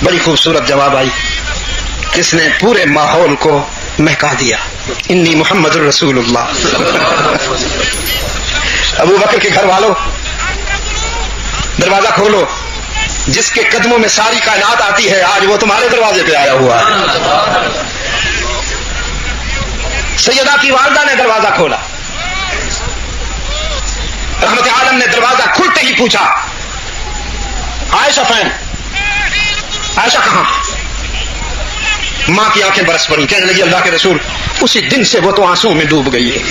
بڑی خوبصورت جواب آئی جس نے پورے ماحول کو مہکا دیا. انی محمد الرسول اللہ. ابو بکر کے گھر والوں دروازہ کھولو، جس کے قدموں میں ساری کائنات آتی ہے آج وہ تمہارے دروازے پہ آیا ہوا ہے. سیدہ کی والدہ نے دروازہ کھولا. رحمت عالم نے دروازہ کھلتے ہی پوچھا عائشہ فین، عائشہ کہاں؟ ماں کی آنکھیں برس پڑی، کہنے لگی اللہ کے رسول اسی دن سے وہ تو آنسو میں ڈوب گئی ہے،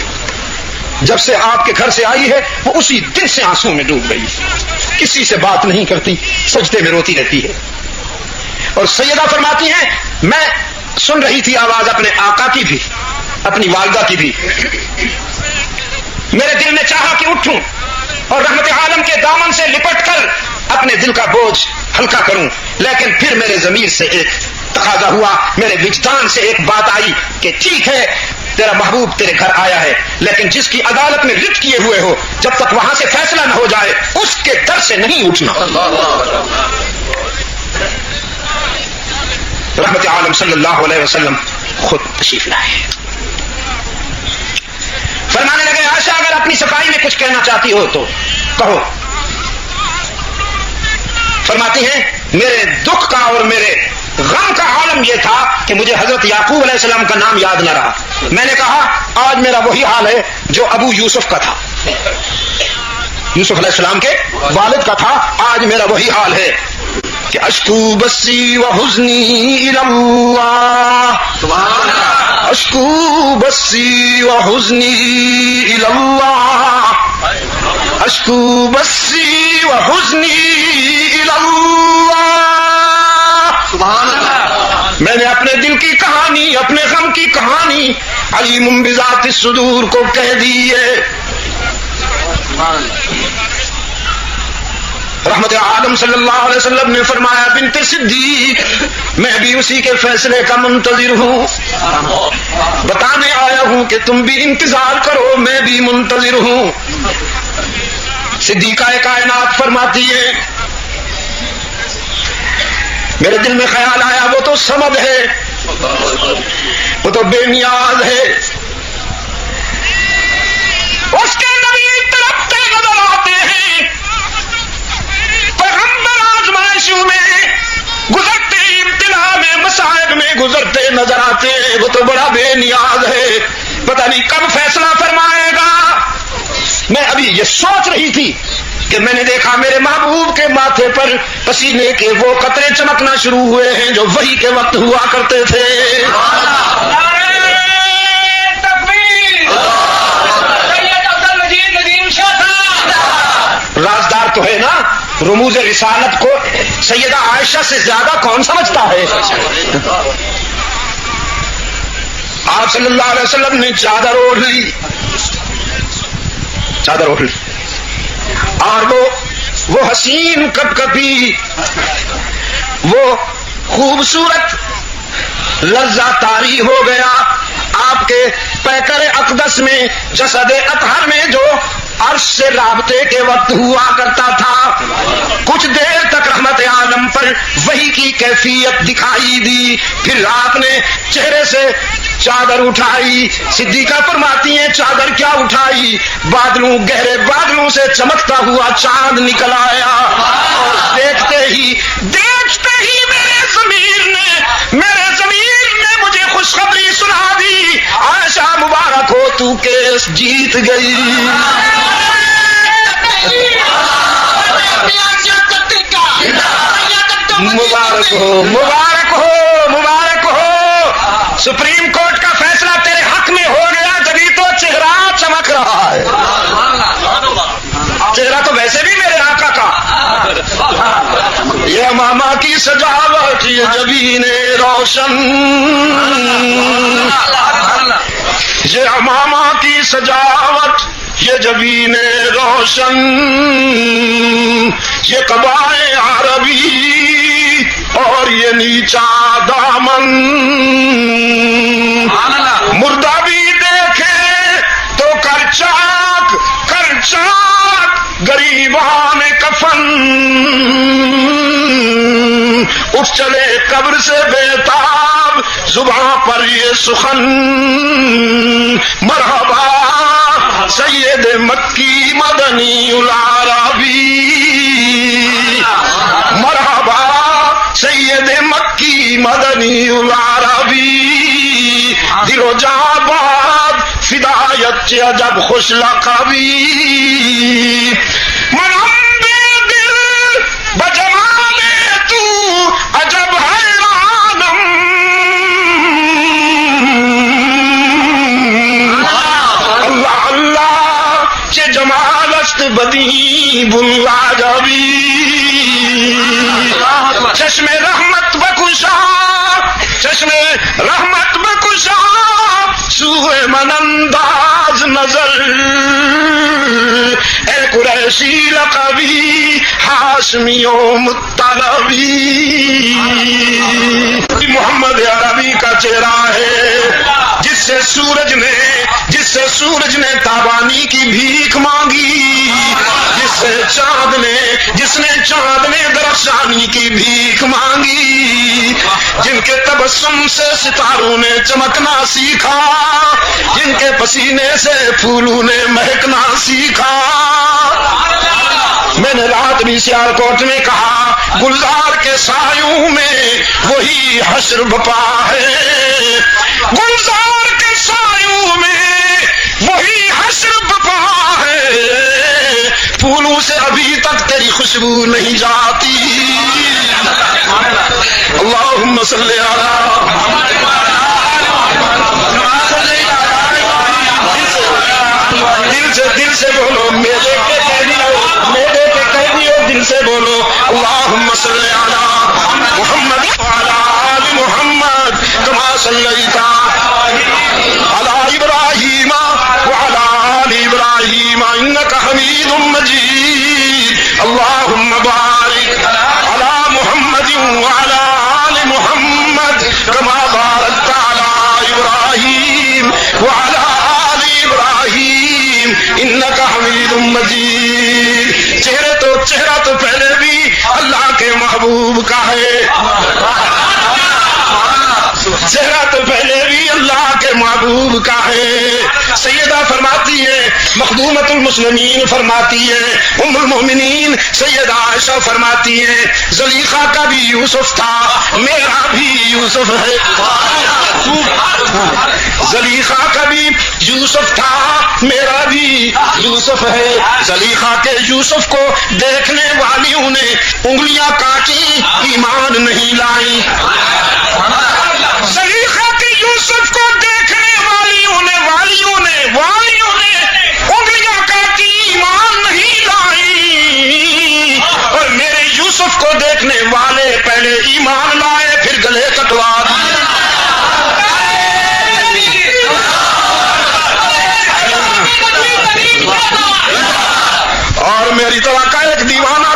جب سے آپ کے گھر سے آئی ہے وہ اسی دن سے آنسو میں ڈوب گئی، کسی سے بات نہیں کرتی، سجدے میں روتی رہتی ہے. اور سیدہ فرماتی ہیں میں سن رہی تھی آواز اپنے آقا کی بھی، اپنی والدہ کی بھی. میرے دل نے چاہا کہ اٹھوں اور رحمت عالم کے دامن سے لپٹ کر اپنے دل کا بوجھ ہلکا کروں، لیکن پھر میرے ضمیر سے ایک تقاضا ہوا، میرے وجدان سے ایک بات آئی کہ ٹھیک ہے تیرا محبوب تیرے گھر آیا ہے، لیکن جس کی عدالت میں رٹ کیے ہوئے ہو جب تک وہاں سے فیصلہ نہ ہو جائے اس کے در سے نہیں اٹھنا. رحمت عالم صلی اللہ علیہ وسلم خود تشریف لائے. فرمانے لگے عائشہ اگر اپنی صفائی میں کچھ کہنا چاہتی ہو تو کہو. فرماتی ہیں میرے دکھ کا اور میرے غم کا عالم یہ تھا کہ مجھے حضرت یعقوب علیہ السلام کا نام یاد نہ رہا. میں نے کہا آج میرا وہی حال ہے جو ابو یوسف کا تھا، یوسف علیہ السلام کے والد کا تھا، آج میرا وہی حال ہے کہ اشکو بسی و حزنی الی اللہ، اشکو بسی و حزنی الی اللہ، اشکو بسی و حزنی الی اللہ. میں نے اپنے دل کی کہانی، اپنے غم کی کہانی علیم بذات الصدور کو کہہ دی ہے. رحمت عالم صلی اللہ علیہ وسلم نے فرمایا بنت صدیق میں بھی اسی کے فیصلے کا منتظر ہوں، بتانے آیا ہوں کہ تم بھی انتظار کرو، میں بھی منتظر ہوں. صدیقہ کائنات فرماتی ہے میرے دل میں خیال آیا وہ تو صمد ہے، وہ تو بے نیاز ہے، اس کے نبی تڑپتے نظر آتے ہیں، پیغمبر آزمائشوں میں گزرتے، ابتلا میں، مصائب میں گزرتے نظر آتے ہیں، وہ تو بڑا بے نیاز ہے، پتہ نہیں کب فیصلہ فرمائے گا. میں ابھی یہ سوچ رہی تھی کہ میں نے دیکھا میرے محبوب کے ماتھے پر پسینے کے وہ قطرے چمکنا شروع ہوئے ہیں جو وحی کے وقت ہوا کرتے تھے. رازدار تو ہے نا، رموز رسالت کو سیدہ عائشہ سے زیادہ کون سمجھتا ہے. آپ صلی اللہ علیہ وسلم نے چادر اوڑھ لی، چادر اوڑھ لی، اور وہ حسین کپ کپی، وہ خوبصورت لرزہ طاری ہو گیا آپ کے پیکر اقدس میں، جسد اطہر میں جو عرش سے رابطے کے وقت ہوا کرتا تھا. کچھ دیر تک رحمت عالم پر وحی کی کیفیت دکھائی دی، پھر آپ نے چہرے سے چادر اٹھائی. صدیقہ فرماتی ہیں چادر کیا اٹھائی، بادلوں، گہرے بادلوں سے چمکتا ہوا چاند نکل آیا، اور دیکھتے ہی میرے ضمیر نے مجھے خوشخبری سنا دی، عائشہ مبارک ہو تو کیس جیت گئی. مبارک ہو، مبارک ہو، مبارک ہو، سپریم کورٹ کا فیصلہ تیرے حق میں ہو گیا، جبھی تو چہرہ چمک رہا ہے. چہرہ تو ویسے بھی میرے آقا کا، یہ ماما کی سجاوٹ، یہ جبین روشن، یہ ماما کی سجاوٹ، یہ جبین روشن، یہ قبائے عربی اور یہ نیچا دامن، مردہ بھی دیکھے تو کرچاک غریبان کفن، اٹھ چلے قبر سے بےتاب، زباں پر یہ سخن مرحبا سید مکی مدنی العربی، مرحبا سید مکی مدنی العربی، دل و جاں باد فدایت چه عجب خوش لقبی، منم بے دل بجمال تو عجب حیرانم، اللہ اللہ چه جمال است بدی بلواجبی، چشم رحمت بکشا چشم رحمت بکشا سوئے من انداز نظر، اے قریشی لقبی ہاشمی و مطلبی، محمد عربی کا چہرہ ہے جس سے سورج نے تابانی کی بھیک مانگی، جس نے چاند نے درخشانی کی بھیک مانگی، جن کے تبسم سے ستاروں نے چمکنا سیکھا، جن کے پسینے سے پھولوں نے مہکنا سیکھا۔ میں نے رات بھی سیالکوٹ میں کہا گلزار کے سایوں میں وہی حشر بپا ہے، گلزار کے سایوں میں وہی حشر بپا ہے، پھولوں سے ابھی تک تیری خوشبو نہیں جاتی، اللہم صلی علی دل سے بولو، میرے پہ کہہ دیو دل سے بولو، اللہم صلی علی محمد وعلی آل محمد کما صلیت علی ابراہیم وعلی آل ابراہیم انک حمید مجید، اللہم بارک علی محمد وعلی آل محمد کما بارکت علی ابراہیم وعلی آل ابراہیم انک حمید مجید۔ چہرہ تو پہلے بھی اللہ کے محبوب کا ہے، چہرہ تو پہلے بھی اللہ کے محبوب کا ہے۔ سیدہ فرماتی ہے، مخدومۃ المسلمین فرماتی ہے، ام المومنین سیدہ عائشہ فرماتی ہے، زلیخا کا بھی یوسف تھا میرا بھی یوسف ہے، زلیخا کا بھی یوسف تھا میرا بھی یوسف ہے، زلیخا کے یوسف کو دیکھنے والیوں نے انگلیاں کاٹی ایمان نہیں لائی، زلیخا کے یوسف کو دیکھنے والیوں نے انگلیاں کاٹی ایمان نہیں لائی، اور میرے یوسف کو دیکھنے والے پہلے ایمان لائے پھر گلے کٹوا دیے۔ اور میری طرح کا ایک دیوانہ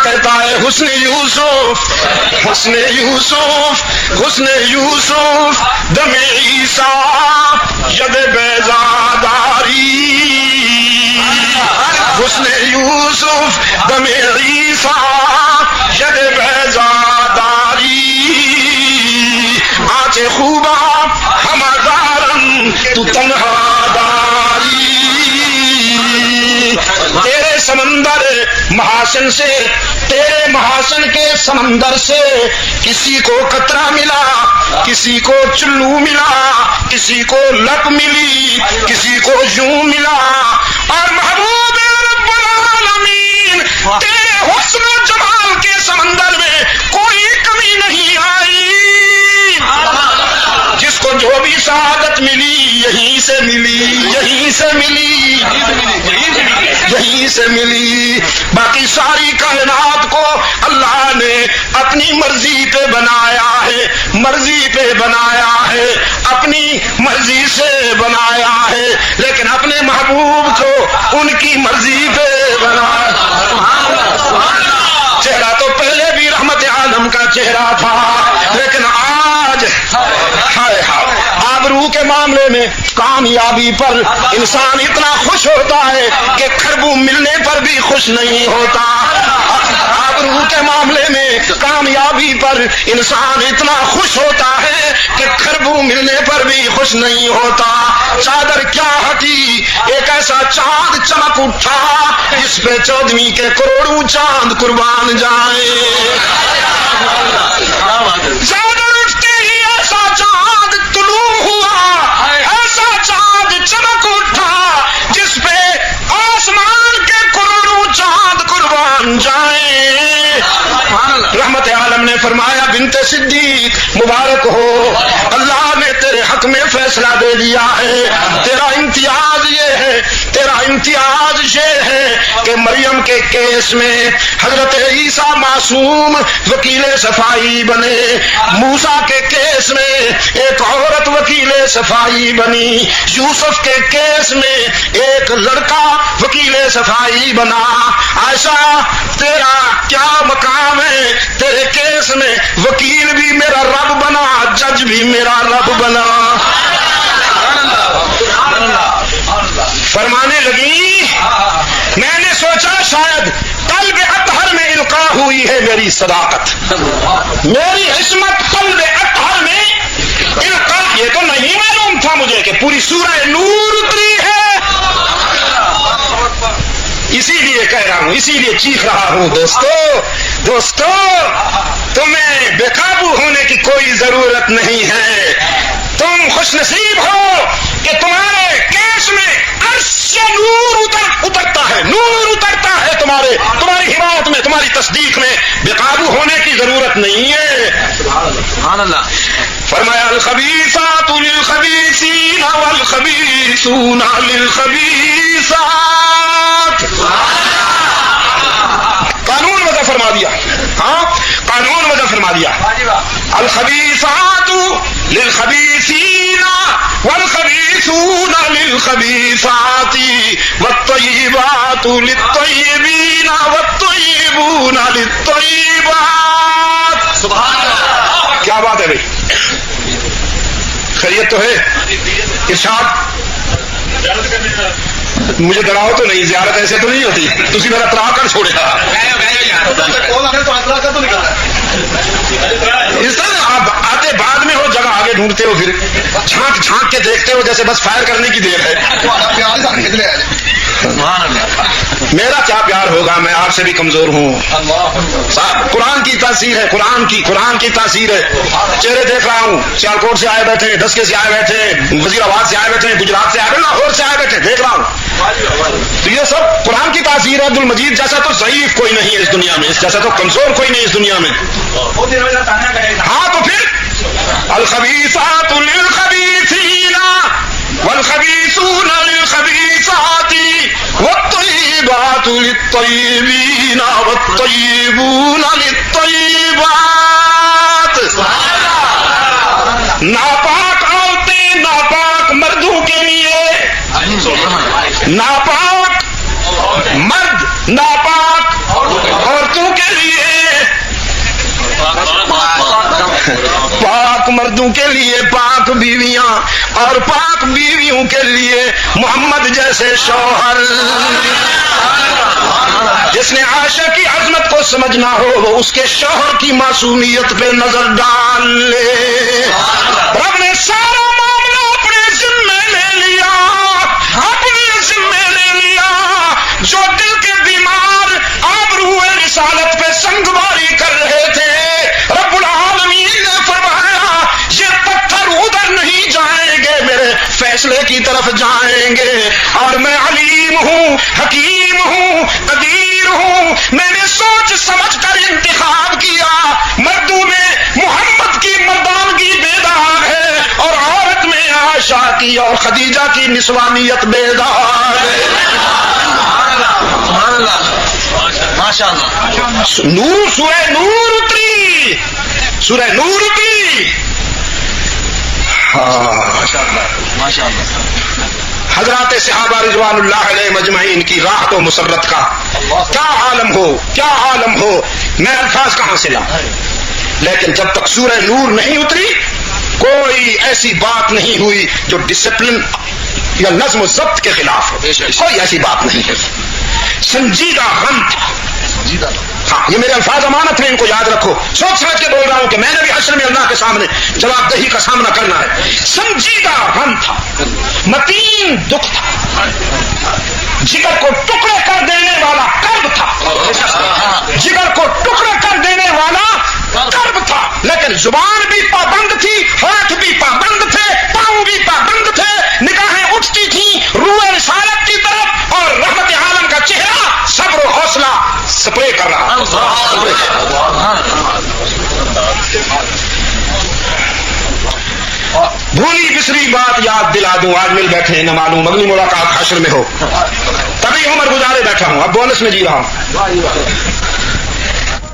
کہتا ہے حسن یوسف دم عیسیٰ ید بیضاداری، حسن یوسف دم عیسیٰ ید بیضاداری، آنچ خوبا ہمہ دارن تو تنہا داری، تیرے سمندر محاسن سے، تیرے محاسن کے سمندر سے کسی کو قطرہ ملا، کسی کو چلو ملا، کسی کو لپ ملی، کسی کو یوں ملا، اور محبوب رب العالمین تیرے حسن و جمال کے سمندر میں کوئی کمی نہیں آئی، جس کو جو بھی سعادت ملی یہیں سے ملی، باقی ساری کائنات کو اللہ نے اپنی مرضی پہ بنایا ہے، اپنی مرضی سے بنایا ہے، لیکن اپنے محبوب کو ان کی مرضی پہ بنایا۔ چہرہ تو پہلے بھی رحمت عالم کا چہرہ تھا، لیکن آج آبرو کے معاملے میں کامیابی پر انسان اتنا خوش ہوتا ہے کہ کھربو ملنے پر بھی خوش نہیں ہوتا، آبرو کے معاملے کامیابی پر انسان اتنا خوش ہوتا ہے کہ خربو ملنے پر بھی خوش نہیں ہوتا. چادر کیا ہٹی, ایک ایسا چاند چمک اٹھا جس پہ 14ویں کے کروڑوں چاند قربان جائیں. چادر اٹھتے ہی ایسا چاند طلوع ہوا, ایسا چاند چمک اٹھا جس پہ آسمان کے کروڑوں چاند قربان جائیں. رحمت عالم نے فرمایا بنت صدیق مبارک ہو, اللہ نے تیرے حق میں فیصلہ دے دیا ہے. تیرا امتیاز یہ ہے, تیرا امتیاز یہ ہے کہ مریم کے کیس میں حضرت عیسیٰ معصوم وکیل صفائی بنے, موسیٰ کے کیس میں ایک عورت وکیل صفائی بنی, یوسف کے کیس میں ایک لڑکا وکیل صفائی بنا. عائشہ تیرا کیا مقام ہے, تیرے کیس میں وکیل بھی میرا رب بنا, جج بھی میرا رب بنا. فرمانے لگی میں نے سوچا شاید قلب اطہر میں القاء ہوئی ہے میری صداقت, میری عصمت قلب اطہر میں القاء. یہ تو نہیں معلوم تھا مجھے کہ پوری سورہ نور اتری ہے. اسی لیے کہہ رہا ہوں, اسی لیے چیخ رہا ہوں. دوستو تمہیں بے قابو ہونے کی کوئی ضرورت نہیں ہے. تم خوش نصیب ہو کہ تمہارے کیس میں عرش سے نور اترتا ہے, نور اترتا ہے تمہاری حمایت میں, تمہاری تصدیق میں. بے قابو ہونے کی ضرورت نہیں ہے. سبحان اللہ. فرمایا الخبیثات للخبیثین والخبیثون للخبیثات. قانون وضع فرما دیا, ہاں قانون وضع فرما دیا. الخبیثات للخبیثین والخبیثون للخبیثات والطیبات للطیبین والطیبون للطیبات. سبحان اللہ. کیا بات ہے بھائی, خیریت تو ہے؟ ارشاد. مجھے ڈراؤ تو نہیں, زیارت ایسے تو نہیں ہوتی. تسی میرا ترا کر چھوڑے اس طرح آپ آتے بعد میں ہو, جگہ آگے ڈھونڈتے ہو, پھر جھانک جھانک کے دیکھتے ہو جیسے بس فائر کرنے کی دیر ہے. میرا کیا پیار ہوگا, میں آپ سے بھی کمزور ہوں. قرآن کی تاثیر ہے, قرآن کی تاثیر ہے. چہرے دیکھ رہا ہوں, سیالکوٹ سے آئے بیٹھے, ڈسکے سے آئے بیٹھے, وزیر آباد سے آئے بیٹھے, گجرات سے آئے بیٹھے, لاہور سے آئے بیٹھے, دیکھ رہا ہوں. تو یہ سب قرآن کی تاثیر ہے. عبد المجید جیسا تو ضعیف کوئی نہیں ہے اس دنیا میں, اس جیسا تو کمزور کوئی نہیں اس دنیا میں. ہاں تو پھر الخبیثات للخبیثین والخبیثون للخبیثات والطیبات للطیبین والطیبون للطیبات. ناپاک عورتیں ناپاک مردوں کے لیے, ناپاک مرد ناپاک عورتوں کے لیے, پاک مردوں کے لیے پاک بیویاں, اور پاک بیویوں کے لیے محمد جیسے شوہر. جس نے عائشہ کی عظمت کو سمجھنا ہو وہ اس کے شوہر کی معصومیت پہ نظر ڈال لے. رب نے سارا معاملہ اپنے ذمے لے لیا, اپنے ذمے لے لیا. جو دل کے بیمار آبرو رسالت پہ سنگباری کر رہے تھے, رب العالمین نے فرمایا یہ پتھر ادھر نہیں جائیں گے, میرے فیصلے کی طرف جائیں گے. اور میں علیم ہوں, حکیم ہوں, قدیر ہوں. میں نے سوچ سمجھ کر انتخاب کیا. مردوں میں محمد کی مردانگی بیدار ہے, اور عورت میں عائشہ کی اور خدیجہ کی نسوانیت بیدار ہے. نور, سورہ نور اتری, سورہ نور اتری. حضرات صحابہ رضوان اللہ علیہ مجمعین کی راحت و مسرت کا کیا عالم ہو, کیا عالم ہو, میں الفاظ کہاں سے لاؤں. لیکن جب تک سورہ نور نہیں اتری کوئی ایسی بات نہیں ہوئی جو ڈسپلن یا نظم و ضبط کے خلاف ہو. کوئی ایسی بات نہیں ہے. سنجیدہ غم تھا, ہاں یہ میرے الفاظ امانت ہیں، ان کو یاد رکھو. سوچ سمجھ کے بول رہا ہوں کہ میں نے بھی حشر میں اللہ کے سامنے جواب دہی کا سامنا کرنا ہے. سنجیدہ غم تھا، متین دکھ تھا، جگر کو ٹکڑے کر دینے والا کرب تھا، جگر کو ٹکڑے کر دینے والا کرب تھا. لیکن زبان بھی پابند تھی، ہاتھ بھی پابند تھے، پاؤں بھی پابند تھے، نگاہیں اٹھتی تھیں روح رسالت کی طرف، اور رحمت عالم کا چہرہ صبر و حوصلہ سپرے کر رہا. بھولی بسری بات یاد دلا دوں، آج مل بیٹھے ہیں نہ معلوم اگلی ملاقات حشر میں ہو. تبھی عمر گزارے بیٹھا ہوں، اب بونس میں جی رہا ہوں.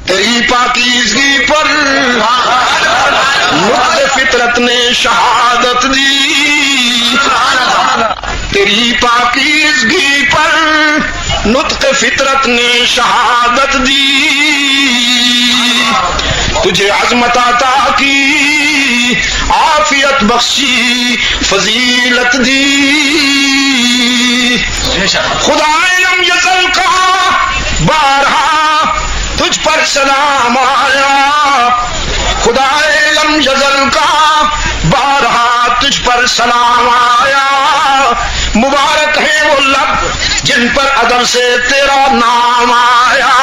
تیری پاکیزگی پر نطق فطرت نے شہادت دی، تیری پاکیزگی پر نطق فطرت نے شہادت دی، تجھے عظمت عطا کی عافیت بخشی فضیلت دی. خدا لم یزل کا بارہا تجھ پر سلام آیا، خدا لم یزل کا بارہا تجھ پر سلام آیا. مبارک ہے وہ لب جن پر ادب سے تیرا نام آیا.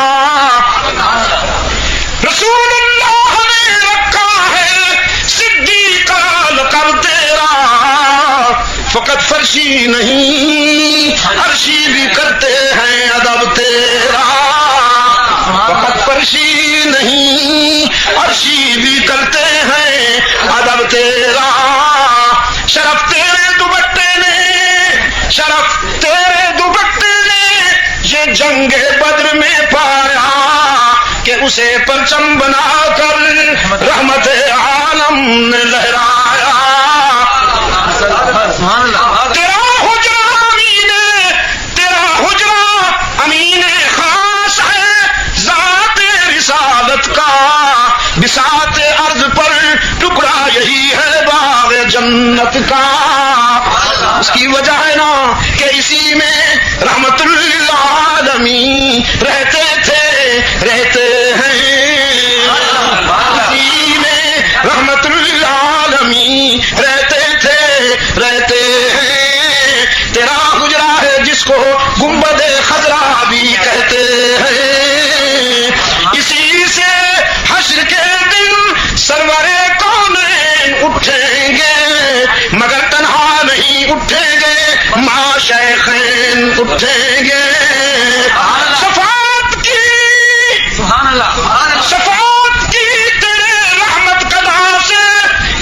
رسول اللہ نے رکھا ہے صدیق کا لقب تیرا، فقط فرشی نہیں عرشی بھی کرتے ہیں ادب تیرا، فقط فرشی نہیں عرشی بھی کرتے ہیں ادب تیرا. شرف تیرے دوپٹے نے، شرف تیرے دوپٹے نے یہ جنگ بدر میں پایا، کہ اسے پرچم بنا کر رحمت عالم نے لہرایا. تیرا حجرہ امین، تیرا حجرہ امین خاص ہے ذات رسالت کا، بساط ارض پر ٹکڑا یہی ہے باغ جنت کا. اس کی وجہ ہے نا کہ اسی میں رحمت للعالمین رہتے تھے، رہتے ہیں، اسی میں رحمت للعالمین رہتے تھے، رہتے ہیں. تیرا حجرہ ہے جس کو گنبد خضرا بھی کہتے ہیں، اسی سے حشر کے دن سرور کونین اٹھیں گے، مگر تنہا نہیں اٹھیں گے، ماں شیخین اٹھیں گے. شفاعت کی، شفاعت کی تیرے رحمت قدا سے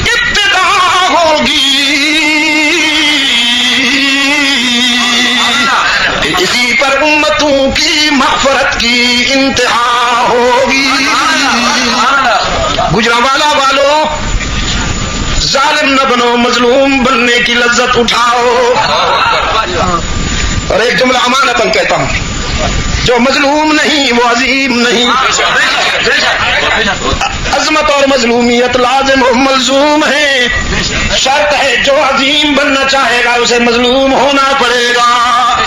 ابتدا ہوگی، اسی پر امتوں کی مغفرت کی انتہا ہوگی. گجرانوالہ والوں، ظالم نہ بنو، مظلوم بننے کی لذت اٹھاؤ. اور ایک جملہ امانتاً کہتا ہوں، جو مظلوم نہیں وہ عظیم نہیں. عظمت اور مظلومیت لازم و ملزوم ہے، شرط ہے جو عظیم بننا چاہے گا اسے مظلوم ہونا پڑے گا.